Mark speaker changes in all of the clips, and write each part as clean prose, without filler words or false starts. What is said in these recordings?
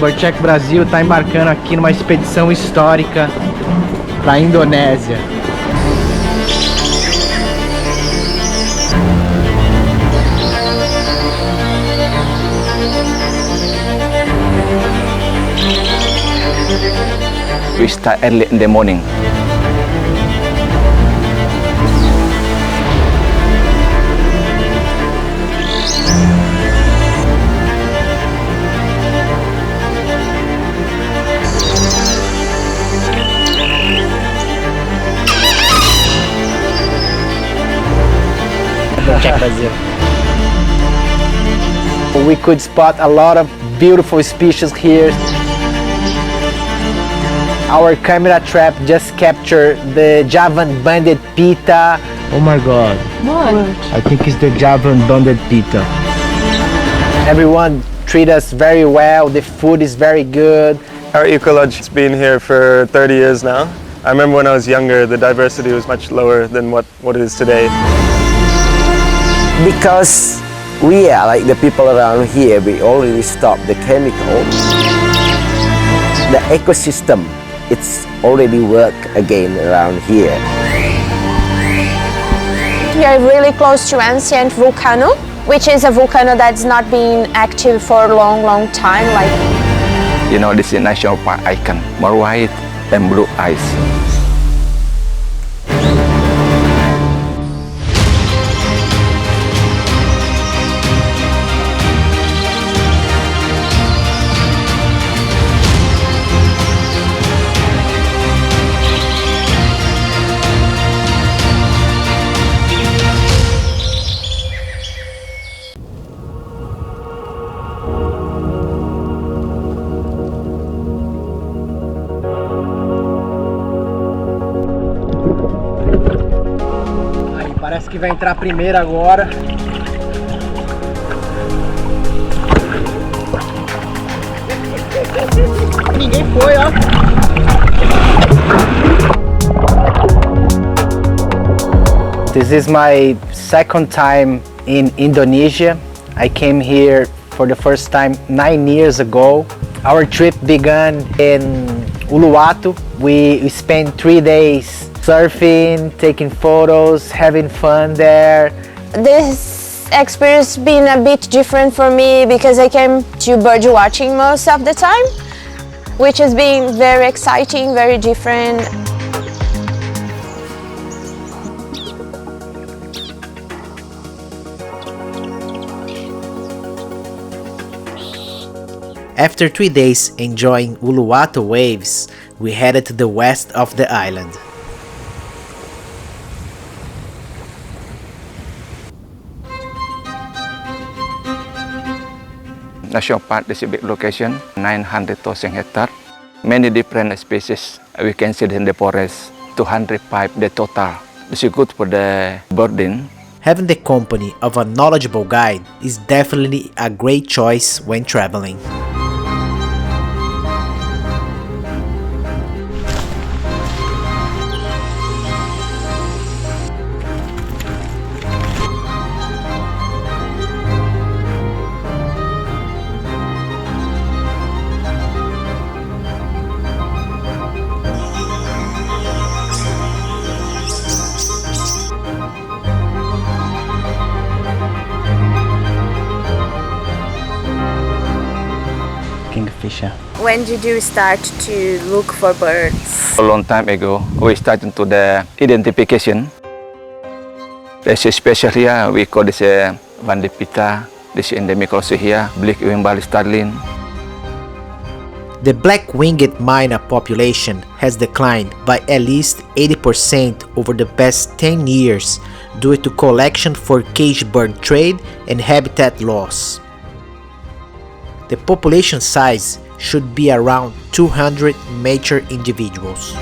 Speaker 1: Birdcheck Brasil está embarcando aqui numa expedição histórica para a Indonésia.
Speaker 2: We start early in the morning.
Speaker 1: Check Brazil. We could spot a lot of beautiful species here. Our camera trap just captured the Javan banded pitta. Oh my god.
Speaker 3: What?
Speaker 1: I think it's the Javan banded pitta. Everyone treat us very well. The food is very good.
Speaker 4: Our Eco Lodge has been here for 30 years now. I remember when I was younger, the diversity was much lower than what it is today.
Speaker 5: Because we are like the people around here, we already stopped the chemical. The ecosystem, it's already work again around here.
Speaker 3: We are really close to ancient volcano, which is a volcano that's not been active for a long time.
Speaker 2: You know, this is a national park icon, more white and blue ice.
Speaker 1: Parece que vai entrar primeiro agora. Ninguém foi, ó. This is my second time in Indonesia. I came here for the first time 9 years ago. Our trip began in Uluwatu. We spent 3 days surfing, taking photos, having fun there.
Speaker 3: This experience has been a bit different for me because I came to bird watching most of the time, which has been very exciting, very different.
Speaker 1: After 3 days enjoying Uluwatu waves, we headed to the west of the island.
Speaker 2: National Park is a big location, 900,000 hectares. Many different species we can see in the forest, 205 the total. This is good for the birding.
Speaker 1: Having the company of a knowledgeable guide is definitely a great choice when traveling. Kingfisher.
Speaker 3: When did you start to look for birds?
Speaker 2: A long time ago, we started to the identification. There's a special here, we call this a Vandipita. This is endemic also here, black-winged Bali starling.
Speaker 1: The black-winged myna population has declined by at least 80% over the past 10 years due to collection for cage bird trade and habitat loss. The population size should be around 200 mature individuals.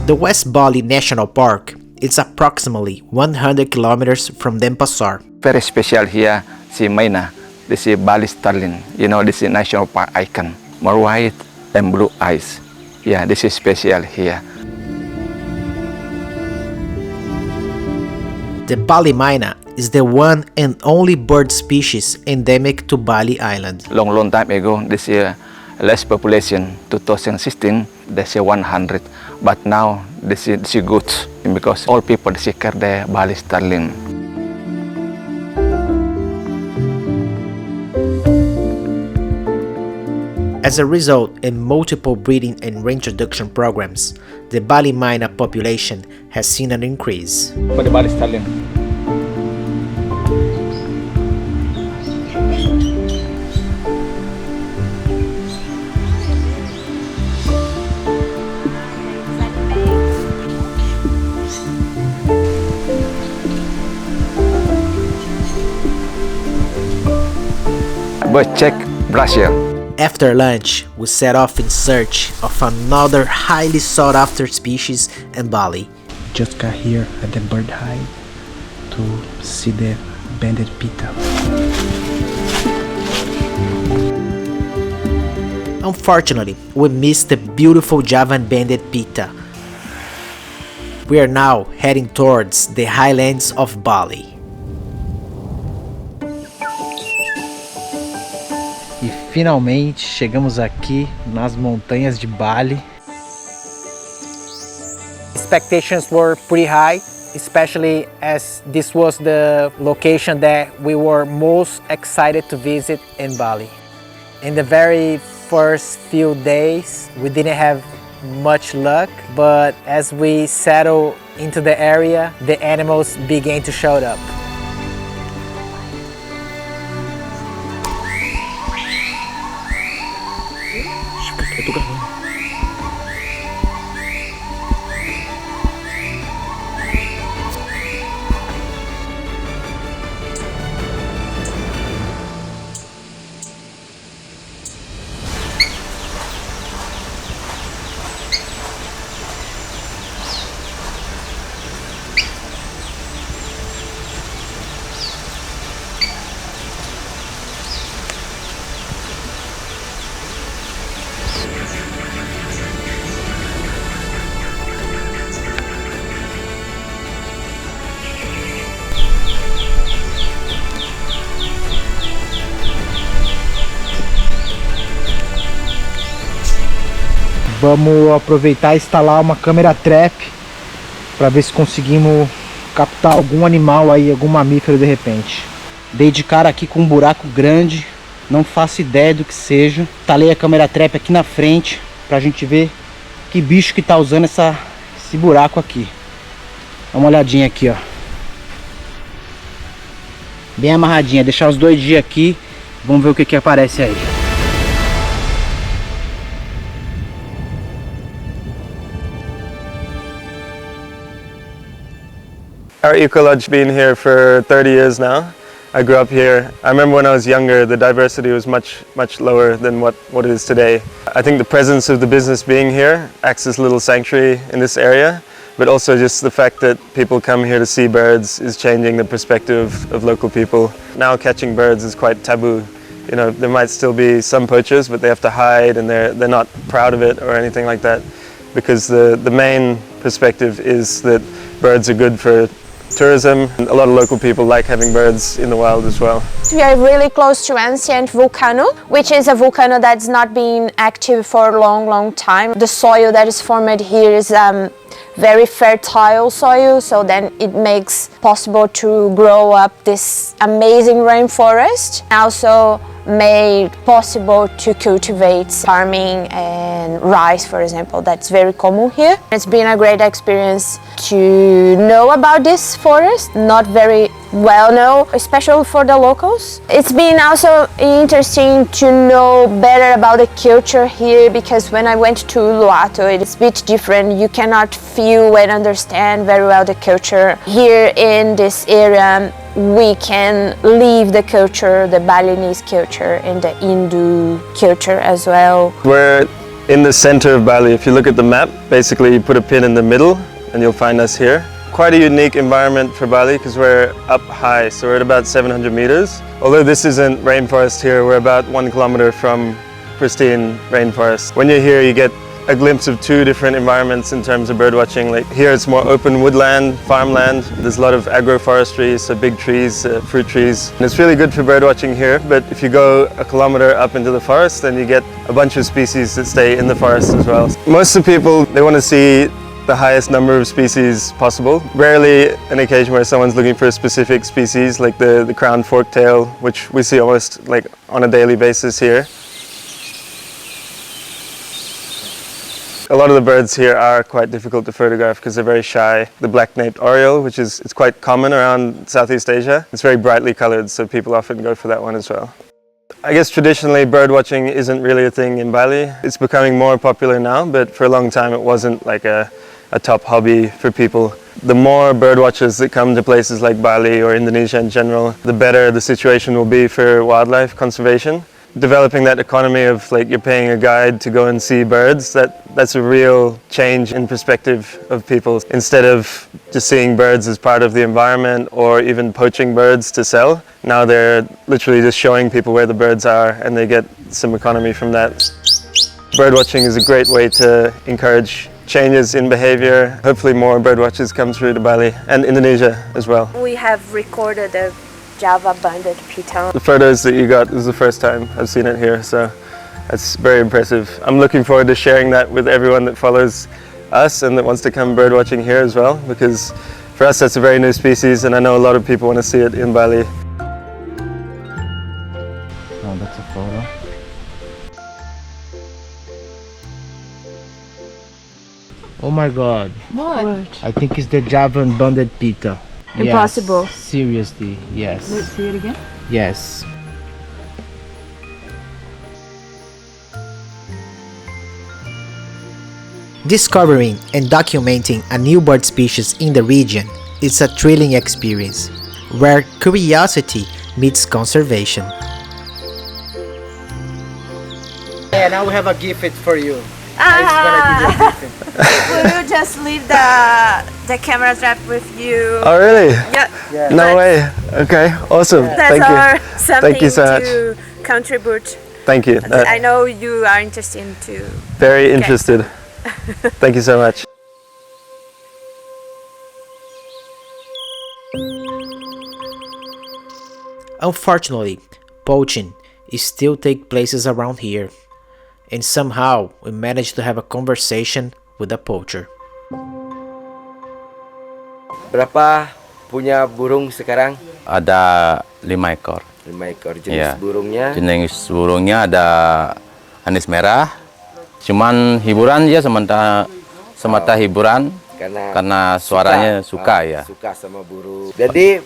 Speaker 1: The West Bali National Park is approximately 100 kilometers from Denpasar.
Speaker 2: Very special here, see Maina. This is Bali starling. You know, this is national park icon. More white and blue eyes. Yeah, this is special here.
Speaker 1: The Bali myna is the one and only bird species endemic to Bali Island.
Speaker 2: Long time ago, this year less population. 2016, they say 100. But now, this is good because all people seek the Bali starling.
Speaker 1: As a result, in multiple breeding and reintroduction programs, the Bali myna population has seen an increase.
Speaker 2: For the Bali starling. BIRDCHECKBRASIL.
Speaker 1: After lunch, we set off in search of another highly sought-after species in Bali.
Speaker 6: Just got here at the bird hide to see the banded pitta.
Speaker 1: Unfortunately, we missed the beautiful Javan banded pitta. We are now heading towards the highlands of Bali.
Speaker 6: E finalmente chegamos aqui nas montanhas de Bali.
Speaker 7: Expectations were pretty high, especially as this was the location that we were most excited to visit in Bali. In the very first few days, we didn't have much luck, but as we settled into the area, the animals began to show up.
Speaker 6: Vamos aproveitar e instalar uma câmera trap para ver se conseguimos captar algum animal aí, algum mamífero de repente. Dei de cara aqui com um buraco grande, não faço ideia do que seja. Instalei a câmera trap aqui na frente pra gente ver que bicho que tá usando esse buraco aqui. Dá uma olhadinha aqui, ó. Bem amarradinha, deixar os 2 dias aqui, vamos ver o que que aparece aí.
Speaker 4: Our Eco Lodge been here for 30 years now. I grew up here. I remember when I was younger, the diversity was much lower than what it is today. I think the presence of the business being here acts as a little sanctuary in this area, but also just the fact that people come here to see birds is changing the perspective of local people. Now catching birds is quite taboo. You know, there might still be some poachers, but they have to hide and they're not proud of it or anything like that, because the main perspective is that birds are good for tourism. A lot of local people like having birds in the wild as well.
Speaker 3: We are really close to ancient volcano, which is a volcano that's not been active for a long time. The soil that is formed here is very fertile soil, so then it makes possible to grow up this amazing rainforest. Also made possible to cultivate farming and rice, for example. That's very common here. It's been a great experience to know about this forest, not very well known, especially for the locals. It's been also interesting to know better about the culture here, because when I went to Uluwatu, it's a bit different. You cannot feel and understand very well the culture. Here in this area, we can live the culture, the Balinese culture and the Hindu culture as well.
Speaker 4: We're in the center of Bali. If you look at the map, basically you put a pin in the middle and you'll find us here. Quite a unique environment for Bali because we're up high, so we're at about 700 meters. Although this isn't rainforest here, we're about 1 kilometer from pristine rainforest. When you're here, you get a glimpse of two different environments in terms of bird watching. Like here it's more open woodland, farmland. There's a lot of agroforestry, so big trees, fruit trees. And it's really good for bird watching here, but if you go a kilometer up into the forest, then you get a bunch of species that stay in the forest as well. Most of the people, they want to see the highest number of species possible. Rarely an occasion where someone's looking for a specific species, like the crowned forktail, which we see almost like on a daily basis here. A lot of the birds here are quite difficult to photograph because they're very shy. The black-naped oriole, which is it's quite common around Southeast Asia. It's very brightly colored, so people often go for that one as well. I guess traditionally bird watching isn't really a thing in Bali. It's becoming more popular now, but for a long time it wasn't like a top hobby for people. The more bird watchers that come to places like Bali or Indonesia in general, the better the situation will be for wildlife conservation. Developing that economy of like you're paying a guide to go and see birds, that's a real change in perspective of people. Instead of just seeing birds as part of the environment or even poaching birds to sell, now they're literally just showing people where the birds are and they get some economy from that. Bird watching is a great way to encourage changes in behavior. Hopefully more bird watchers come through to Bali and Indonesia as well.
Speaker 3: We have recorded a Java banded piton.
Speaker 4: The photos that you got is the first time I've seen it here, so that's very impressive. I'm looking forward to sharing that with everyone that follows us and that wants to come bird watching here as well, because for us that's a very new species and I know a lot of people want to see it in Bali.
Speaker 6: Oh, that's a photo. Oh my god.
Speaker 3: What?
Speaker 6: I think it's the Javan banded pita.
Speaker 3: Impossible.
Speaker 6: Yes, seriously, yes.
Speaker 3: Let's see it again.
Speaker 6: Yes.
Speaker 1: Discovering and documenting a new bird species in the region is a thrilling experience, where curiosity meets conservation.
Speaker 7: Yeah, now we have a gift for you.
Speaker 3: Will you just leave the camera strap with you?
Speaker 4: Oh really?
Speaker 3: Yeah.
Speaker 4: No way. Okay, awesome.
Speaker 3: That's
Speaker 4: Thank you.
Speaker 3: something
Speaker 4: Thank you so much.
Speaker 3: to contribute.
Speaker 4: Thank you.
Speaker 3: I know you are interested too.
Speaker 4: Very interested. Thank you so much.
Speaker 1: Unfortunately, poaching still takes places around here, and somehow we managed to have a conversation with a poacher.
Speaker 5: Berapa punya burung sekarang?
Speaker 8: Ada 5 ekor.
Speaker 5: 5 ekor. Jenis burungnya?
Speaker 8: Jenis burungnya ada anis merah. Cuman hiburan dia semata hiburan karena suaranya suka ya.
Speaker 5: Suka sama burung. Jadi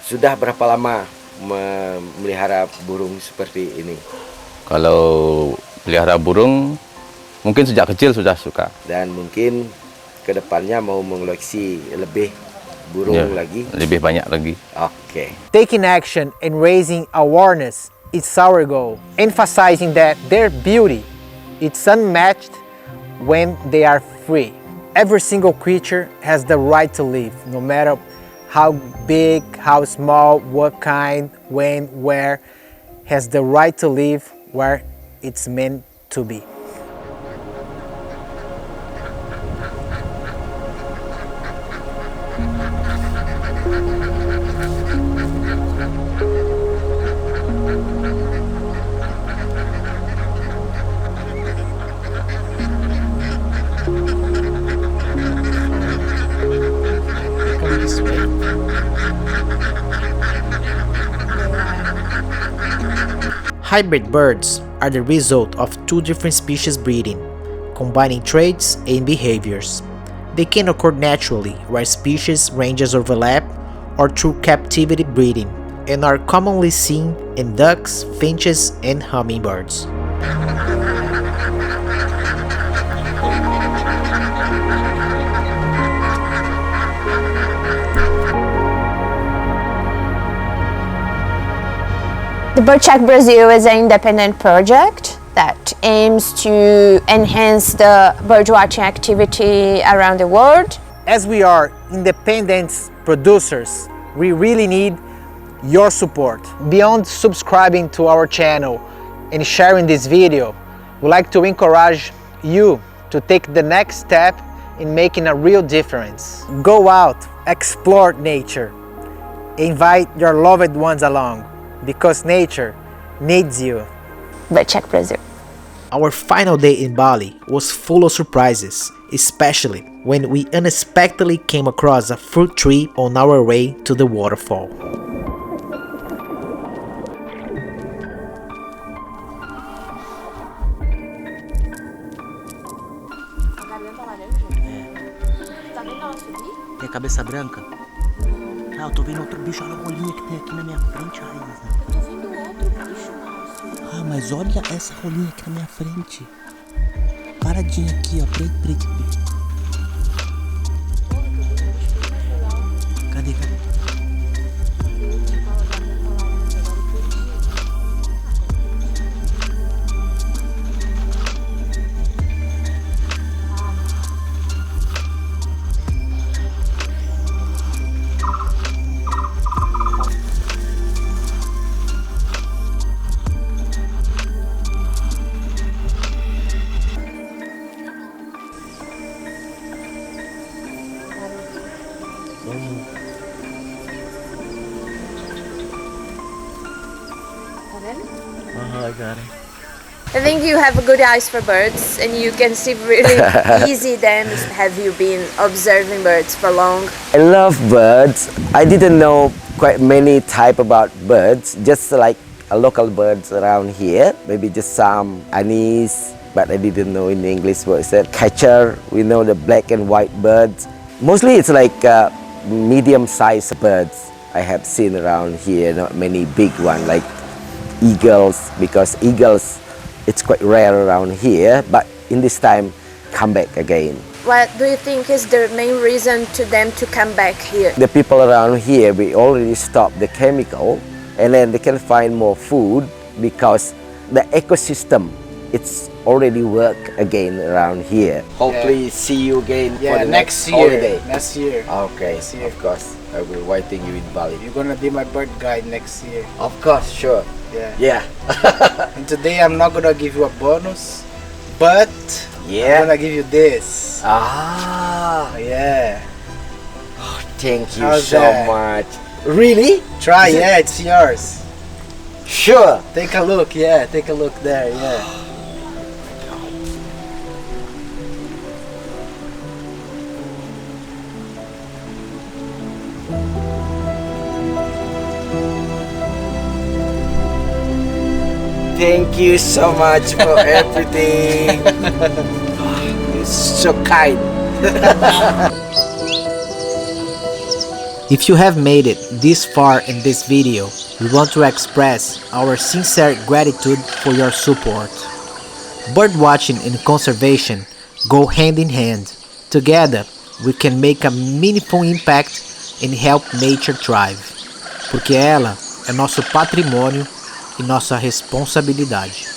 Speaker 5: sudah berapa lama memelihara burung seperti ini?
Speaker 8: Kalau pelihara burung mungkin sejak kecil sudah suka.
Speaker 5: Dan mungkin kedepannya mau mengoleksi lebih burung lagi?
Speaker 8: Lebih banyak lagi.
Speaker 5: Okay.
Speaker 7: Taking action and raising awareness is our goal, emphasizing that their beauty is unmatched when they are free. Every single creature has the right to live, no matter how big, how small, what kind, when, where, has the right to live where it's meant to be.
Speaker 1: Hybrid birds are the result of two different species breeding, combining traits and behaviors. They can occur naturally where species ranges overlap or through captivity breeding, and are commonly seen in ducks, finches, and hummingbirds.
Speaker 3: The BIRDCHECK Brazil is an independent project that aims to enhance the birdwatching activity around the world.
Speaker 7: As we are independent producers, we really need your support. Beyond subscribing to our channel and sharing this video, we'd like to encourage you to take the next step in making a real difference. Go out, explore nature, invite your loved ones along, because nature needs you.
Speaker 3: BIRDCHECK Brazil.
Speaker 1: Our final day in Bali was full of surprises, especially when we unexpectedly came across a fruit tree on our way to the waterfall.
Speaker 9: Tem a cabeça branca? Ah, eu tô vendo outro bicho, olha a rolinha que tem aqui na minha frente, Raíssa.
Speaker 10: Eu tô vendo outro bicho, moço.
Speaker 9: Ah, mas olha essa rolinha aqui na minha frente. Paradinha aqui, ó, preto, preto. Cadê, cadê? I got it.
Speaker 3: I think you have good eyes for birds and you can see really easy them. Have you been observing birds for long?
Speaker 5: I love birds. I didn't know quite many type about birds, just like local birds around here. Maybe just some anise, but I didn't know in English what is that. Catcher, we know the black and white birds. Mostly it's like medium-sized birds I have seen around here, not many big ones like eagles, because eagles it's quite rare around here, but in this time come back again.
Speaker 3: What do you think is the main reason to them to come back here?
Speaker 5: The people around here, we already stopped the chemical, and then they can find more food because the ecosystem it's already work again around here. Hopefully see you again for the next holiday.
Speaker 7: Next year.
Speaker 5: Okay,
Speaker 7: Next year.
Speaker 5: of course. I will waiting you in Bali.
Speaker 7: You're gonna be my bird guide next year.
Speaker 5: Of course, sure.
Speaker 7: Yeah.
Speaker 5: Yeah.
Speaker 7: And today I'm not gonna give you a bonus, but
Speaker 5: Yeah.
Speaker 7: I'm gonna give you this.
Speaker 5: Ah,
Speaker 7: Yeah.
Speaker 5: thank you
Speaker 7: How's
Speaker 5: so
Speaker 7: that?
Speaker 5: much. Really?
Speaker 7: Try, yeah, it's yours.
Speaker 5: Sure.
Speaker 7: Take a look, yeah, take a look there, yeah.
Speaker 5: Thank you so much for everything. You're so kind.
Speaker 1: If you have made it this far in this video, we want to express our sincere gratitude for your support. Birdwatching and conservation go hand in hand. Together, we can make a meaningful impact and help nature thrive. Porque ela é nosso patrimônio e nossa responsabilidade.